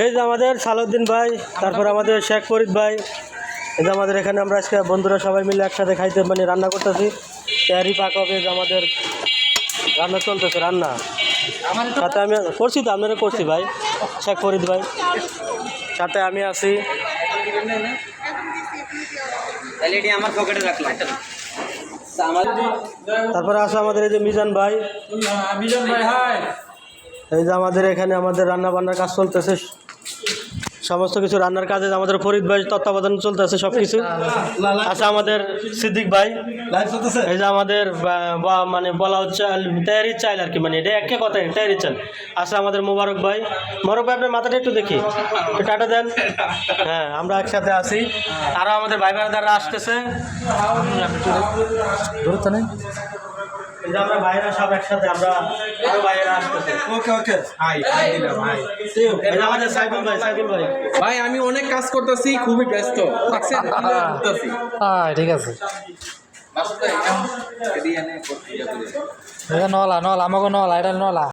এই যে আমাদের সালাউদ্দিন ভাই, তারপর আমাদের শেখ ফরিদ ভাই, এই যে আমাদের এখানে আমরা আজকে বন্ধুরা সবাই মিলে একসাথে খাইতে মানে রান্না করতেছি। তৈরি পাক হবে, যে আমাদের রান্না চলতেছে রান্না। সাথে আমি করছি, তো আপনারা করছি ভাই, শেখ ফরিদ ভাই, সাথে আমি আছি। আমার পকেটে রাখলাম। তারপরে আছে আমাদের এই যে মিজান ভাই, হাই। এই যে আমাদের এখানে আমাদের রান্না বান্নার কাজ চলতেছে, সমস্ত কিছু রান্নার কাজে আমাদের ফরিদ ভাই তত্ত্বাবধান চলতেছে সব কিছু। আছে আমাদের সিদ্দিক ভাই, এই যে আমাদের মানে বলা হচ্ছে তৈরি চাইল আর কি, মানে এটা একটা কথা তৈরি চাইল। আছে আমাদের মোবারক ভাই, মোবারক ভাই আপনার মাথাটা একটু দেখি, একটু টাটা দেন। হ্যাঁ, আমরা একসাথে আছি। আরও আমাদের ভাই বোনেরা আসতেছে, এই যে আমরা ভাইরা সব একসাথে, আমরা আরো ভাইরা আসতেছে। ওকে হাই দিলাম হাই। এই যে আমাদের সাইফুল ভাই, সাইফুল ভাই, ভাই আমি অনেক কাজ করতেছি, খুবই ব্যস্ত। ঠিক আছে। নলা নলা আমাকে নলা এটা নলা